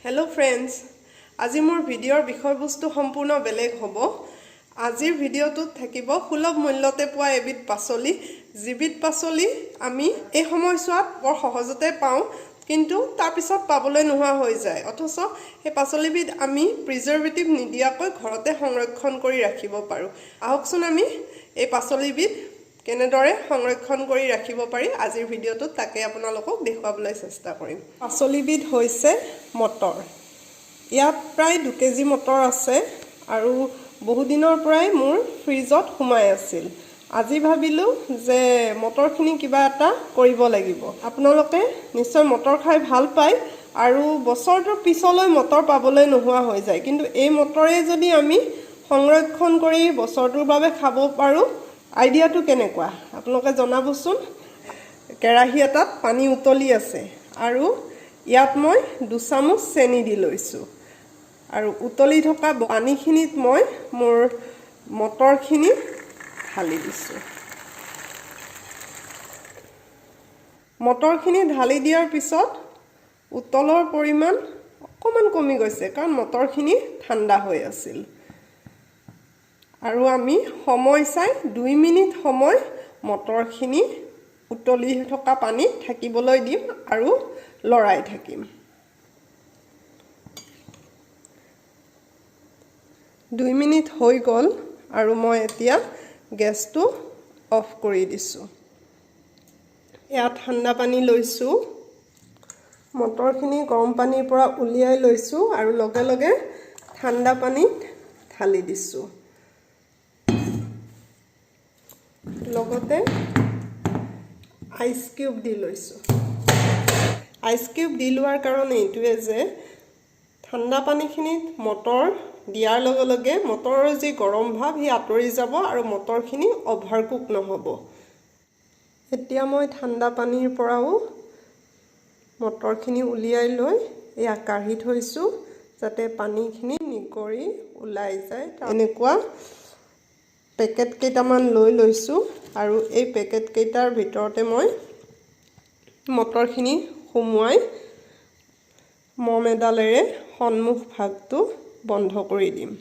Hello friends, আজি মোৰ ভিডিঅ'ৰ বিষয়বস্তু সম্পূৰ্ণ বেলেগ হ'ব। আজিৰ ভিডিঅ'টোত থাকিব সুলভ মূল্যতে পোৱা এবিধ পাচলি, যিবিধ পাচলি আমি এই সময়ছোৱাত বৰ সহজতে পাওঁ, কিন্তু তাৰ পিছত পাবলৈ নোহোৱা হৈ যায়। অথচ এই পাচলিবিধ আমি প্ৰিজাৰভেটিভ নিদিয়াকৈ ঘৰতে সংৰক্ষণ কৰি ৰাখিব পাৰোঁ। আহকচোন আমি এই পাচলিবিধ কেনেদৰে সংৰক্ষণ কৰি ৰাখিব পাৰি আজিৰ ভিডিঅ'টোত তাকে আপোনালোকক দেখুৱাবলৈ চেষ্টা কৰিম। পাচলিবিধ হৈছে মটৰ। ইয়াত প্ৰায় 2 কেজি মটৰ আছে আৰু বহু দিনৰ পৰাই মোৰ ফ্ৰিজত সোমাই আছিল। আজি ভাবিলোঁ যে মটৰখিনি কিবা এটা কৰিব লাগিব। আপোনালোকে নিশ্চয় মটৰ খাই ভাল পায় আৰু বছৰটোৰ পিছলৈ মটৰ পাবলৈ নোহোৱা হৈ যায়, কিন্তু এই মটৰে যদি আমি সংৰক্ষণ কৰি বছৰটোৰ বাবে খাব পাৰোঁ, আইডিয়াটো কেনেকুৱা আপোনালোকে জনাবচোন। কেৰাহী এটাত পানী উতলি আছে আৰু ইয়াত মই 2 চামুচ চেনি দি লৈছোঁ আৰু উতলি থকা পানীখিনিত মই মোৰ মটৰখিনি ঢালি দিছোঁ। মটৰখিনি ঢালি দিয়াৰ পিছত উতলৰ পৰিমাণ অকণমান কমি গৈছে, কাৰণ মটৰখিনি ঠাণ্ডা হৈ আছিল। আৰু আমি সময় চাই 2 মিনিট সময় মটৰখিনি উতলি থকা পানীত থাকিবলৈ দিম আৰু লৰাই থাকিম। 2 মিনিট হৈ গ'ল আৰু মই এতিয়া গেছটো অফ কৰি দিছোঁ। ইয়াত ঠাণ্ডা পানী লৈছোঁ, মটৰখিনি গৰম পানীৰ পৰা উলিয়াই লৈছোঁ আৰু লগে লগে ঠাণ্ডা পানীত ঢালি দিছোঁ। লগতে আইচ কিউব দি লৈছোঁ। আইচ কিউব দি লোৱাৰ কাৰণে এইটোৱে যে ঠাণ্ডা পানীখিনিত মটৰ দিয়াৰ লগে লগে মটৰৰ যি গৰম ভাৱ সি আঁতৰি যাব আৰু মটৰখিনি অভাৰ কুক নহ'ব। এতিয়া মই ঠাণ্ডা পানীৰ পৰাও মটৰখিনি উলিয়াই লৈ এয়া কাঢ়ি থৈছোঁ, যাতে পানীখিনি নিগৰি ওলাই যায়। এনেকুৱা পেকেট কেইটামান লৈ লৈছোঁ আৰু এই পেকেট কেইটাৰ ভিতৰতে মই মটৰখিনি সুমুৱাই মম এডালেৰে সন্মুখ ভাগটো বন্ধ কৰি দিম।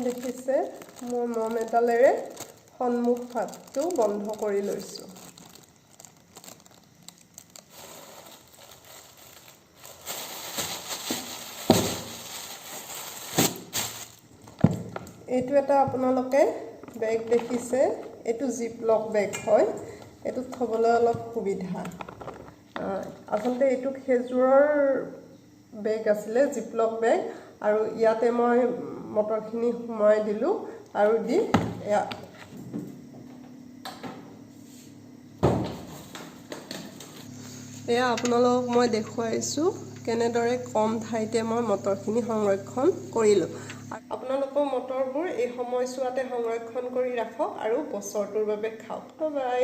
দেখিছে, মোৰ মম এডালেৰে সন্মুখ ভাগটো বন্ধ কৰি লৈছোঁ। এইটো এটা আপোনালোকে বেগ দেখিছে, এইটো জিপলক বেগ হয়, এইটোত থ'বলৈ অলপ সুবিধা। আচলতে এইটো খেজুৰৰ বেগ আছিলে, জিপলক বেগ, আৰু ইয়াতে মই মটৰখিনি সোমাই দিলোঁ আৰু দি এয়া আপোনালোকক মই দেখুৱাইছোঁ কেনেদৰে কম ঠাইতে মই মটৰখিনি সংৰক্ষণ কৰিলোঁ। আপোনালোকৰ মটৰবোৰ এই সময়ছোৱাতে সংৰক্ষণ কৰি ৰাখক আৰু বছৰটোৰ বাবে খাওক। বাই।